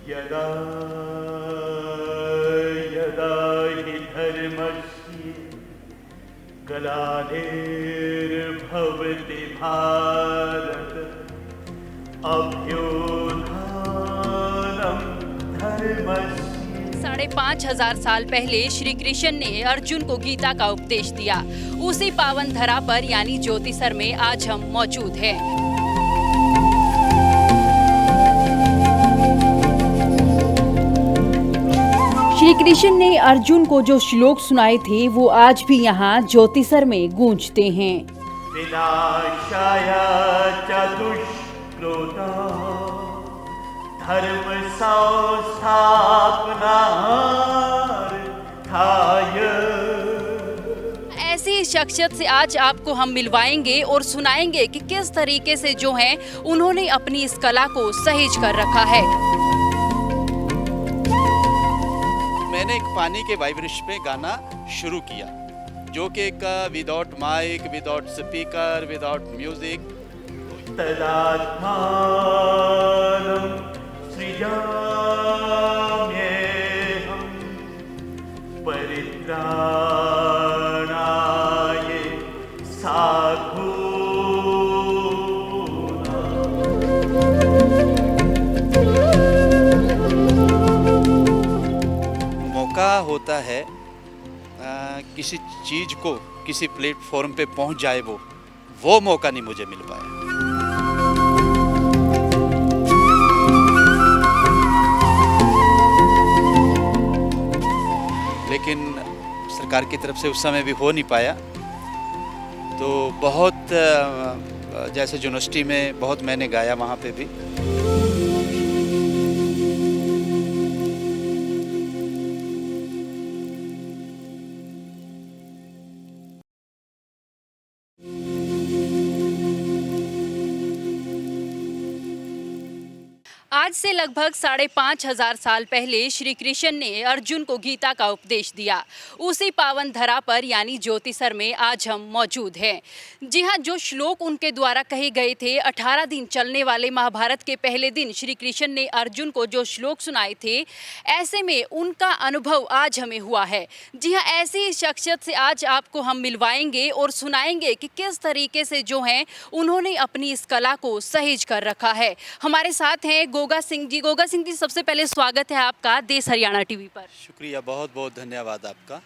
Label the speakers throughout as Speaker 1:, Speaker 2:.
Speaker 1: यदा यदा हि धर्मस्य ग्लानिर्भवति भारत अभ्युत्थानं धर्मस्य।
Speaker 2: 5,500 साल पहले श्री कृष्ण ने अर्जुन को गीता का उपदेश दिया। उसी पावन धरा पर यानी ज्योतिसर में आज हम मौजूद हैं। श्री कृष्ण ने अर्जुन को जो श्लोक सुनाए थे वो आज भी यहाँ ज्योतिसर में गूंजते हैं।
Speaker 1: विनाशाय चतुष्कृता धर्म संस्थापनार्थाय।
Speaker 2: ऐसी शख्सियत से आज आपको हम मिलवाएंगे और सुनाएंगे कि किस तरीके से जो है उन्होंने अपनी इस कला को सहेज कर रखा है।
Speaker 3: मैंने एक पानी के वाइब्रेशन पे गाना शुरू किया, जो कि एक without mic, without speaker, without music.
Speaker 1: तदात्मानं सृजाम्यहं परित्राणाय साधूनां।
Speaker 3: मौका होता है किसी चीज़ को किसी प्लेटफॉर्म पे पहुंच जाए, वो मौका नहीं मुझे मिल पाया। लेकिन सरकार की तरफ से उस समय भी हो नहीं पाया, तो बहुत जैसे यूनिवर्सिटी में बहुत मैंने गाया, वहाँ पे भी।
Speaker 2: आज से लगभग 5,500 साल पहले श्री कृष्ण ने अर्जुन को गीता का उपदेश दिया। उसी पावन धरा पर यानी ज्योतिसर में आज हम मौजूद हैं। जी हाँ, जो श्लोक उनके द्वारा कहे गए थे, 18 दिन चलने वाले महाभारत के पहले दिन श्री कृष्ण ने अर्जुन को जो श्लोक सुनाए थे, ऐसे में उनका अनुभव आज हमें हुआ है। जी हाँ, ऐसी शख्सियत से आज आपको हम मिलवाएंगे और सुनाएंगे कि किस तरीके से जो है उन्होंने अपनी इस कला को सहेज कर रखा है। हमारे साथ हैं गोगा सिंह जी। गोगा सिंह जी, सबसे पहले स्वागत है आपका देश हरियाणा टीवी पर।
Speaker 3: शुक्रिया, बहुत बहुत धन्यवाद आपका।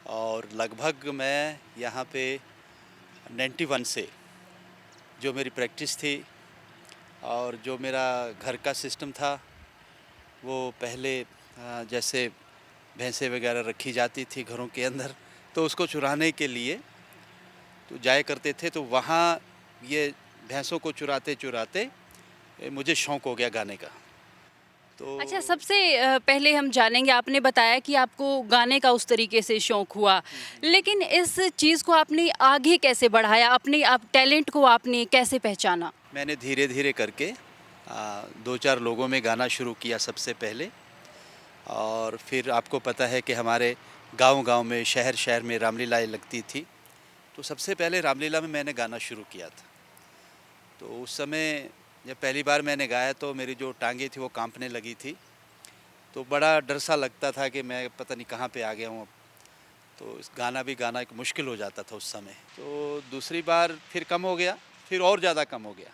Speaker 3: और लगभग मैं यहाँ पे 91 से जो मेरी प्रैक्टिस थी और जो मेरा घर का सिस्टम था, वो पहले जैसे भैंसें वगैरह रखी जाती थी घरों के अंदर, तो उसको चुराने के लिए तो जाया करते थे। तो वहाँ ये भैंसों को चुराते चुराते मुझे शौक़ हो गया गाने का। तो
Speaker 2: अच्छा, सबसे पहले हम जानेंगे, आपने बताया कि आपको गाने का उस तरीके से शौक़ हुआ, लेकिन इस चीज़ को आपने आगे कैसे बढ़ाया? अपने आप टैलेंट को आपने कैसे पहचाना?
Speaker 3: मैंने धीरे धीरे करके 2-4 लोगों में गाना शुरू किया सबसे पहले, और फिर आपको पता है कि हमारे गांव-गांव में, शहर शहर में रामलीलाएँ लगती थी। तो सबसे पहले रामलीला में मैंने गाना शुरू किया था। तो उस समय जब पहली बार मैंने गाया तो मेरी जो टांगें थी वो कांपने लगी थी, तो बड़ा डर सा लगता था कि मैं पता नहीं कहाँ पे आ गया हूँ अब। तो इस गाना एक मुश्किल हो जाता था उस समय। तो दूसरी बार फिर कम हो गया, फिर और ज़्यादा कम हो गया।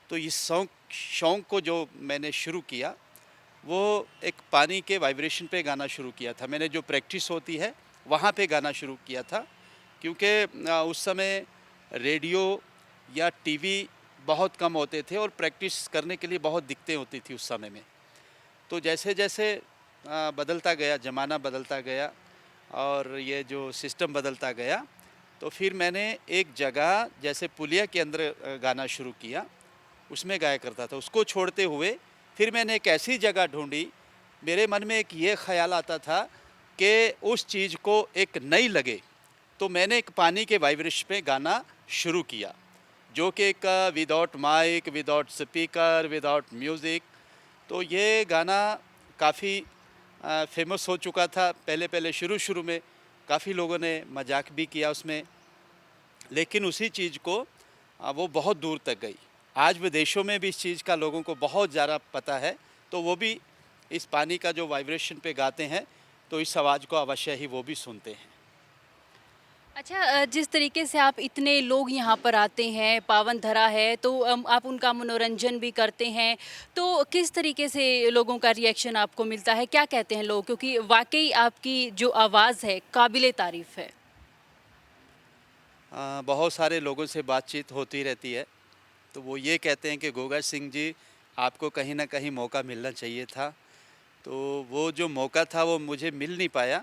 Speaker 3: तो इस शौक़ को जो मैंने शुरू किया, वो एक पानी के वाइब्रेशन पे गाना शुरू किया था। मैंने जो प्रैक्टिस होती है वहाँ पे गाना शुरू किया था, क्योंकि उस समय रेडियो या टीवी बहुत कम होते थे और प्रैक्टिस करने के लिए बहुत दिक्कतें होती थी उस समय में। तो जैसे जैसे बदलता गया, ज़माना बदलता गया और ये जो सिस्टम बदलता गया, तो फिर मैंने एक जगह जैसे पुलिया के अंदर गाना शुरू किया, उसमें गाया करता था। उसको छोड़ते हुए फिर मैंने एक ऐसी जगह ढूंढी, मेरे मन में एक ये ख्याल आता था कि उस चीज़ को एक नई लगे, तो मैंने एक पानी के वाइब्रेशन पे गाना शुरू किया, जो कि एक without mic, without speaker, without music. तो ये गाना काफ़ी फेमस हो चुका था। पहले शुरू में काफ़ी लोगों ने मजाक भी किया उसमें, लेकिन उसी चीज़ को वो बहुत दूर तक गई। आज विदेशों में भी इस चीज़ का लोगों को बहुत ज़्यादा पता है। तो तो वो भी इस पानी का जो वाइब्रेशन पे गाते हैं, तो इस आवाज़ को अवश्य ही वो भी सुनते हैं।
Speaker 2: अच्छा, जिस तरीके से आप इतने लोग यहाँ पर आते हैं, पावन धरा है, तो आप उनका मनोरंजन भी करते हैं, तो किस तरीके से लोगों का रिएक्शन आपको मिलता है? क्या कहते हैं लोग? क्योंकि वाक़ई आपकी जो आवाज़ है, काबिले तारीफ़ है।
Speaker 3: बहुत सारे लोगों से बातचीत होती रहती है, तो वो ये कहते हैं कि गोगा सिंह जी, आपको कहीं न कहीं मौका मिलना चाहिए था। तो वो जो मौका था वो मुझे मिल नहीं पाया,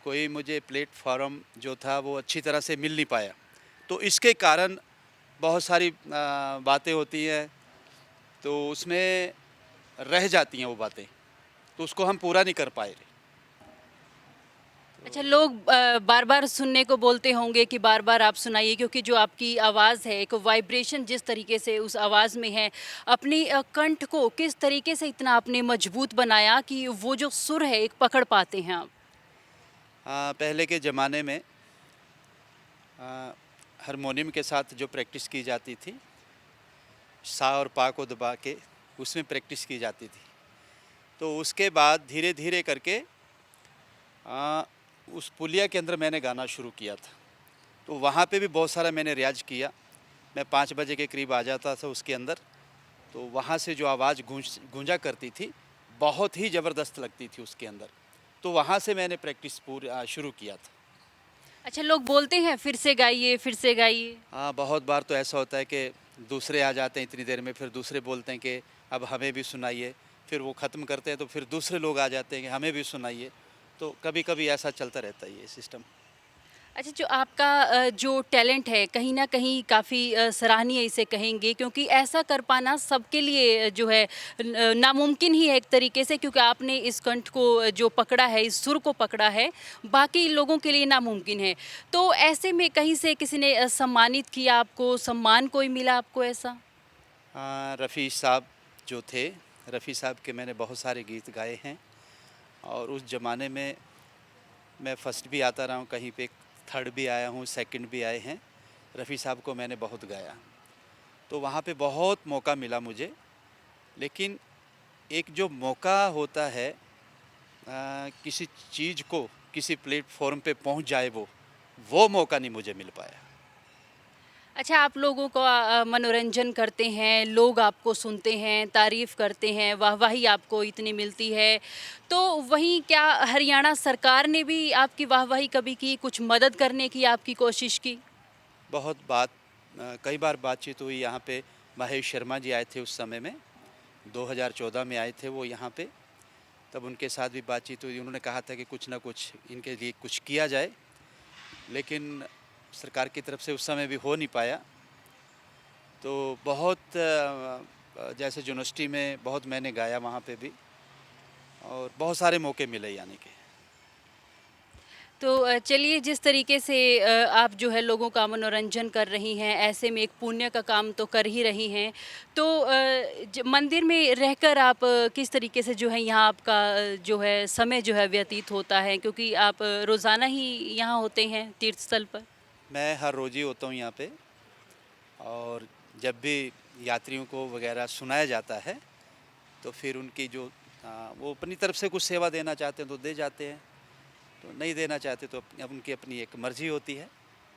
Speaker 3: कोई मुझे प्लेटफ़ॉर्म जो था वो अच्छी तरह से मिल नहीं पाया। तो इसके कारण बहुत सारी बातें होती हैं, तो उसमें रह जाती हैं वो बातें, तो उसको हम पूरा नहीं कर पाए।
Speaker 2: अच्छा, लोग बार-बार सुनने को बोलते होंगे कि बार-बार आप सुनाइए, क्योंकि जो आपकी आवाज़ है, एक वाइब्रेशन जिस तरीके से उस आवाज़ में है, अपनी कंठ को किस तरीके से इतना आपने मजबूत बनाया कि वो जो सुर है, एक पकड़ पाते हैं आप?
Speaker 3: पहले के ज़माने में हारमोनियम के साथ जो प्रैक्टिस की जाती थी, सा और पा को दबा के उसमें प्रैक्टिस की जाती थी। तो उसके बाद धीरे-धीरे करके उस पुलिया के अंदर मैंने गाना शुरू किया था। तो वहाँ पे भी बहुत सारा मैंने रियाज़ किया। मैं 5 बजे के करीब आ जाता था उसके अंदर, तो वहाँ से जो आवाज़ गूंजा करती थी, बहुत ही ज़बरदस्त लगती थी उसके अंदर। तो वहाँ से मैंने प्रैक्टिस शुरू किया था।
Speaker 2: अच्छा, लोग बोलते हैं फिर से गाइए, फिर से गाइए।
Speaker 3: हाँ, बहुत बार तो ऐसा होता है कि दूसरे आ जाते हैं इतनी देर में, फिर दूसरे बोलते हैं कि अब हमें भी सुनाइए। फिर वो ख़त्म करते हैं तो फिर दूसरे लोग आ जाते हैं कि हमें भी सुनाइए। तो कभी-कभी ऐसा चलता रहता है ये सिस्टम।
Speaker 2: अच्छा, जो आपका जो टैलेंट है, कहीं न कहीं काफ़ी सराहनीय इसे कहेंगे, क्योंकि ऐसा कर पाना सबके लिए जो है नामुमकिन ही है एक तरीके से, क्योंकि आपने इस कंठ को जो पकड़ा है, इस सुर को पकड़ा है, बाकी लोगों के लिए नामुमकिन है। तो ऐसे में कहीं से किसी ने सम्मानित किया आपको, सम्मान कोई मिला आपको ऐसा?
Speaker 3: रफ़ी साहब जो थे, रफ़ी साहब के मैंने बहुत सारे गीत गाए हैं और उस ज़माने में मैं फर्स्ट भी आता रहा हूँ, कहीं पे थर्ड भी आया हूँ, सेकंड भी आए हैं। रफ़ी साहब को मैंने बहुत गाया, तो वहाँ पे बहुत मौका मिला मुझे। लेकिन एक जो मौका होता है किसी चीज़ को किसी प्लेटफ़ॉर्म पे पहुँच जाए, वो मौका नहीं मुझे मिल पाया।
Speaker 2: अच्छा, आप लोगों का मनोरंजन करते हैं, लोग आपको सुनते हैं, तारीफ़ करते हैं, वाहवाही आपको इतनी मिलती है। तो वहीं क्या हरियाणा सरकार ने भी आपकी वाहवाही कभी की, कुछ मदद करने की आपकी कोशिश की?
Speaker 3: कई बार बातचीत हुई यहाँ पे। महेश शर्मा जी आए थे उस समय में, 2014 में आए थे वो यहाँ पे। तब उनके साथ भी बातचीत हुई। उन्होंने कहा था कि कुछ ना कुछ इनके लिए कुछ किया जाए, लेकिन सरकार की तरफ से उस समय भी हो नहीं पाया। तो बहुत जैसे यूनिवर्सिटी में बहुत मैंने गाया वहाँ पे भी, और बहुत सारे मौके मिले यानी कि।
Speaker 2: तो चलिए, जिस तरीके से आप जो है लोगों का मनोरंजन कर रही हैं, ऐसे में एक पुण्य का काम तो कर ही रही हैं। तो मंदिर में रहकर आप किस तरीके से जो है यहाँ आपका जो है समय जो है व्यतीत होता है, क्योंकि आप रोज़ाना ही यहाँ होते हैं तीर्थ स्थल पर?
Speaker 3: मैं हर रोज़ ही होता हूँ यहाँ पे, और जब भी यात्रियों को वगैरह सुनाया जाता है, तो फिर उनकी जो वो अपनी तरफ से कुछ सेवा देना चाहते हैं तो दे जाते हैं, तो नहीं देना चाहते तो अब उनकी अपनी एक मर्ज़ी होती है।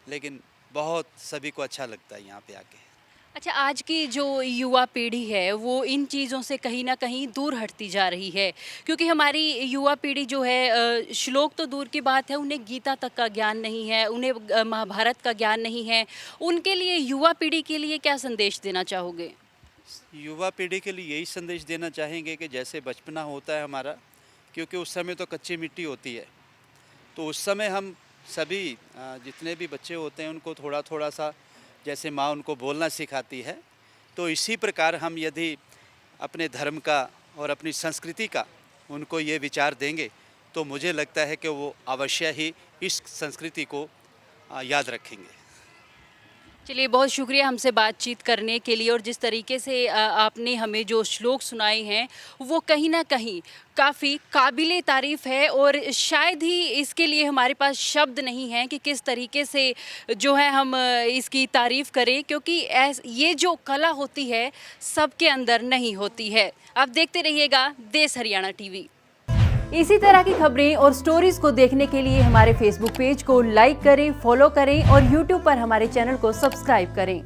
Speaker 3: लेकिन बहुत सभी को अच्छा लगता है यहाँ पे आके।
Speaker 2: अच्छा, आज की जो युवा पीढ़ी है वो इन चीज़ों से कहीं न कहीं दूर हटती जा रही है, क्योंकि हमारी युवा पीढ़ी जो है श्लोक तो दूर की बात है, उन्हें गीता तक का ज्ञान नहीं है, उन्हें महाभारत का ज्ञान नहीं है। उनके लिए, युवा पीढ़ी के लिए क्या संदेश देना चाहोगे?
Speaker 3: युवा पीढ़ी के लिए यही संदेश देना चाहेंगे कि जैसे बचपना होता है हमारा, क्योंकि उस समय तो कच्ची मिट्टी होती है, तो उस समय हम सभी जितने भी बच्चे होते हैं उनको थोड़ा थोड़ा सा जैसे माँ उनको बोलना सिखाती है, तो इसी प्रकार हम यदि अपने धर्म का और अपनी संस्कृति का उनको ये विचार देंगे, तो मुझे लगता है कि वो अवश्य ही इस संस्कृति को याद रखेंगे।
Speaker 2: चलिए, बहुत शुक्रिया हमसे बातचीत करने के लिए। और जिस तरीके से आपने हमें जो श्लोक सुनाए हैं वो कहीं ना कहीं काफ़ी काबिले तारीफ़ है, और शायद ही इसके लिए हमारे पास शब्द नहीं हैं कि किस तरीके से जो है हम इसकी तारीफ़ करें, क्योंकि ये जो कला होती है सबके अंदर नहीं होती है। आप देखते रहिएगा देश हरियाणा टीवी। इसी तरह की खबरें और स्टोरीज को देखने के लिए हमारे फेसबुक पेज को लाइक करें, फॉलो करें और यूट्यूब पर हमारे चैनल को सब्सक्राइब करें।